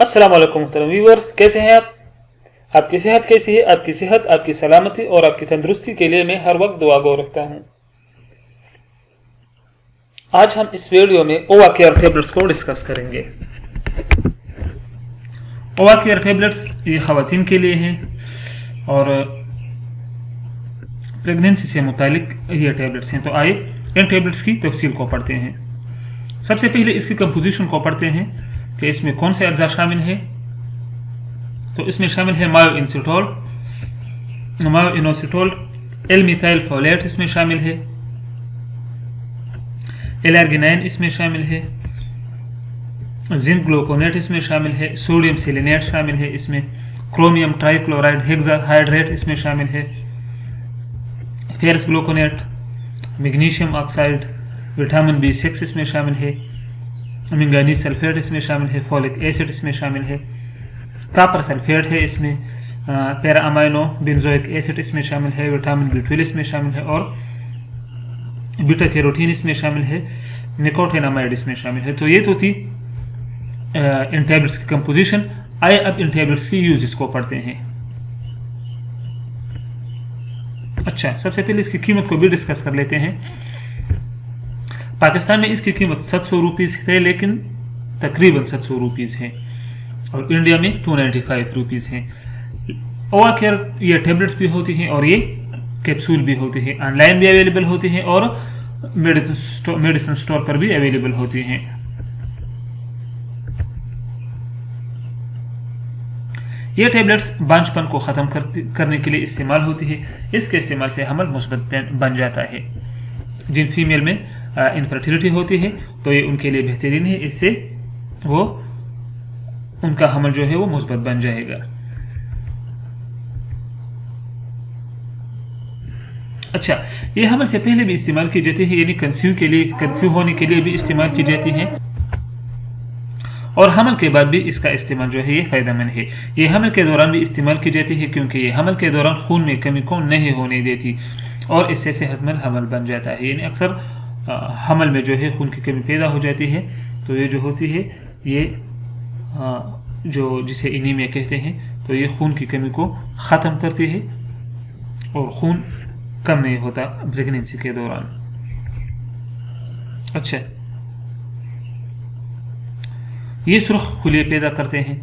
अस्सलाम वालेकुम मोहतरम व्यूअर्स, कैसे हैं आप? आपकी सेहत कैसी है? आपकी सेहत, आपकी सलामती और आपकी तंदुरुस्ती के लिए मैं हर वक्त दुआ गो रखता हूं। आज हम इस वीडियो में ओवा केयर टेबलेट्स को डिस्कस करेंगे। ओवा केयर टेबलेट्स ये ख़वातीन के लिए हैं और प्रेगनेंसी से मुतालिक ये टेबलेट्स हैं। तो आइए इन टेबलेट्स की तफसील को पढ़ते हैं। सबसे पहले इसकी कंपोजिशन को पढ़ते हैं कि इसमें कौन से अज्जा शामिल है। तो इसमें शामिल है मायोइनोसिटोल, एल-मिथाइल फोलेट इसमें शामिल है, एलर्गिनाइन इसमें शामिल है, जिंक ग्लूकोनेट इसमें शामिल है, सोडियम सेलेनेट शामिल है, इसमें क्रोमियम ट्राइक्लोराइड हेक्साहाइड्रेट इसमें शामिल है, ferrous gluconate, magnesium oxide, vitamin B6 इसमें शामिल है, मैंगनीज सल्फेट इसमें शामिल है, फॉलिक एसिड इसमें शामिल है, कॉपर सल्फेट है इसमें, पैरा अमाइनो बेंजोइक एसिड इसमें शामिल है, विटामिन B12 इसमें शामिल है और बीटा कैरोटीन इसमें शामिल है, निकोटिनामाइड इसमें शामिल है। तो ये तो थी इन टैबलेट्स की कंपोजिशन। आइए अब इन टैबलेट्स की यूजेस को पढ़ते हैं। अच्छा, सबसे पहले इसकी कीमत को भी डिस्कस कर लेते हैं। पाकिस्तान में इसकी कीमत 700 रुपीज़ है, लेकिन तकरीबन 700 रुपीज़ है और इंडिया में 295 रुपीज़ है। ओवा केयर ये टेबलेट्स भी होती हैं और ये कैप्सूल भी होती है, ऑनलाइन भी अवेलेबल होती हैं और मेडिसिन स्टोर पर भी अवेलेबल होती हैं। ये टेबलेट्स बांझपन को ख़त्म करने के लिए इस्तेमाल होती है। इसके इस्तेमाल से हमल मुस्बत बन जाता है। जिन फीमेल में इनफर्टिलिटी होती है तो ये उनके लिए बेहतरीन है, इससे वो उनका हमल जो है वो मुस्बत बन जाएगा। अच्छा, ये हमल से पहले भी इस्तेमाल की जाती है, यानी कंसीव होने के लिए भी इस्तेमाल की जाती है और हमल के बाद भी इसका इस्तेमाल जो है ये फ़ायदेमंद है। ये हमल के दौरान भी इस्तेमाल की जाती है क्योंकि ये हमल के दौरान खून में कमी को नहीं होने देती और इससे सेहतमंद हमल बन जाता है। यानी अक्सर हमल में जो है खून की कमी पैदा हो जाती है, तो ये जो होती है ये जो जिसे एनीमिया कहते हैं, तो ये खून की कमी को ख़त्म करती है और खून कम नहीं होता प्रेगनेंसी के दौरान। अच्छा, ये सुर्ख खुले पैदा करते हैं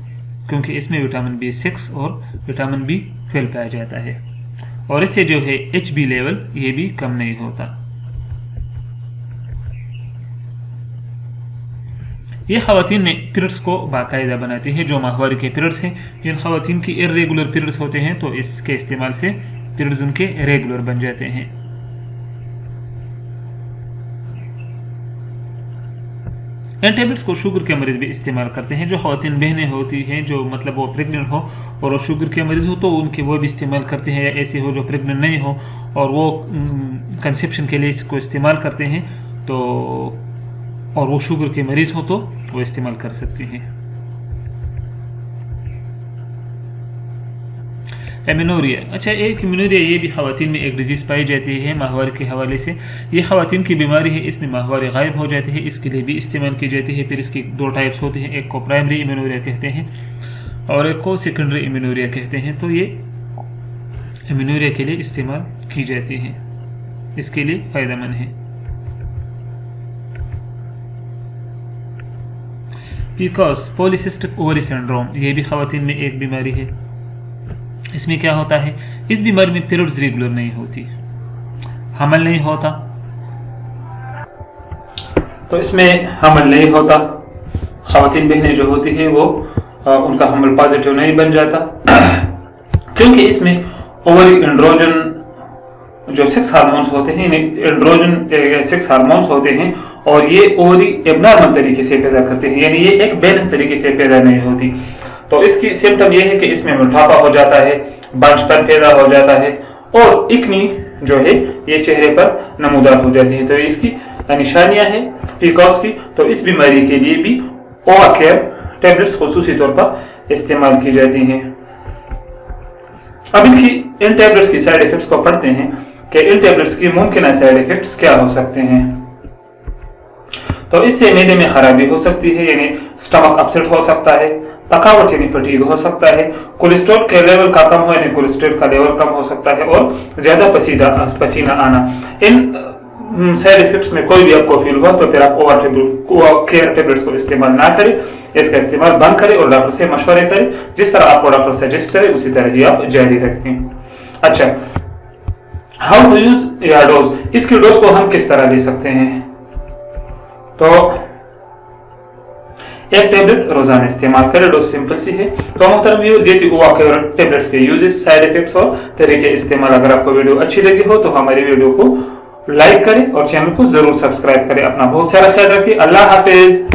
क्योंकि इसमें विटामिन B6 और विटामिन B12 पाया जाता है और इससे जो है HB लेवल ये भी कम नहीं होता। ये ख़वातीन में पीरियड्स को बाकायदा बनाती है। जो माहवारी के पीरियड्स हैं, जिन ख़वातीन की इर्रेगुलर पीरियड्स होते हैं तो इसके इस्तेमाल से पीरियड्स उनके रेगुलर बन जाते हैं। इन टेबलेट्स को शुगर के मरीज भी इस्तेमाल करते हैं। जो ख़वातीन बहनें होती हैं, जो मतलब वो प्रेग्नेंट हो और वो शुगर के मरीज हो, तो उनके वो भी इस्तेमाल करते हैं, या ऐसे हो जो प्रेग्नेंट नहीं हो और वो कंसेप्शन के लिए इसको इस्तेमाल करते हैं, तो और वो शुगर के मरीज हो तो वो इस्तेमाल कर सकते हैं। एमेनोरिया, अच्छा, एक एमेनोरिया ये भी ख़वातीन में एक डिजीज़ पाई जाती है माहवारी के हवाले से। ये ख़वातीन की बीमारी है, इसमें माहवारी गायब हो जाती है, इसके लिए भी इस्तेमाल की जाती है। फिर इसकी दो टाइप्स होते हैं, एक को प्राइमरी एमेनोरिया कहते हैं और एक को सेकेंडरी एमेनोरिया कहते हैं। तो ये एमेनोरिया के लिए इस्तेमाल की जाती है, इसके लिए फ़ायदेमंद है। पीसीओएस, पॉलीसिस्टिक ओवरी सिंड्रोम, ये भी ख़वातीन में एक बीमारी है। इसमें क्या होता है, इस बीमारी में पीरियड्स रेगुलर नहीं होती, हमल नहीं होता, तो इसमें हमल नहीं होता। ख़वातीन बहनें जो होती हैं वो उनका हमल पॉजिटिव नहीं बन जाता क्योंकि इसमें ओवरी एंड्रोजन जो 6 हार्मोन्स होते हैं, एंड्रोजन 6 हार्मोन्स होते हैं और ये ओवरी एबनॉर्मल तरीके से पैदा करते हैं, यानी ये एक बैलेंस तरीके से पैदा नहीं होती। तो इसकी सिम्टम ये है कि इसमें मोटापा हो जाता है, बांझपन पैदा हो जाता है और इकनी जो है ये चेहरे पर नमूदार हो जाती है। तो इसकी निशानियां हैं पीसीओएस की। तो इस बीमारी के लिए भी ओवा केयर टेबलेट्स खुसूसी तौर पर इस्तेमाल की जाती हैं। अब इन टेबलेट्स की साइड इफेक्ट्स को पढ़ते हैं कि इन टेबलेट्स की मुमकिन साइड इफेक्ट्स क्या हो सकते हैं। तो इससे मैदे में खराबी हो सकती है, यानी स्टमक अपसेट हो सकता है, थकावट यानी फटीग हो सकता है, कोलेस्ट्रॉल के लेवल का कम हो यानी कोलेस्ट्रॉल का लेवल कम हो सकता है, और ज्यादा पसीना आना। इन साइड इफेक्ट्स में कोई भी आपको फील हुआ तो फिर आप केयर टेबलेट्स को इस्तेमाल ना करें, इसका इस्तेमाल बंद करें और डॉक्टर से मशवरे करें। जिस तरह आपको डॉक्टर सजेस्ट करे उसी तरह ही आप जारी रखें। अच्छा, हाउ टू यूज या डोज, इसकी डोज को हम किस तरह ले सकते हैं? तो एक टेबलेट रोजाना इस्तेमाल करें, डोज सिंपल सी है। तो मोहतरम व्यूअर्स, ये थी उवा टेबलेट्स के यूजेस, साइड इफेक्ट्स और तरीके इस्तेमाल। अगर आपको वीडियो अच्छी लगी हो तो हमारी वीडियो को लाइक करें और चैनल को जरूर सब्सक्राइब करें। अपना बहुत सारा ख्याल रखिए। अल्लाह हाफिज।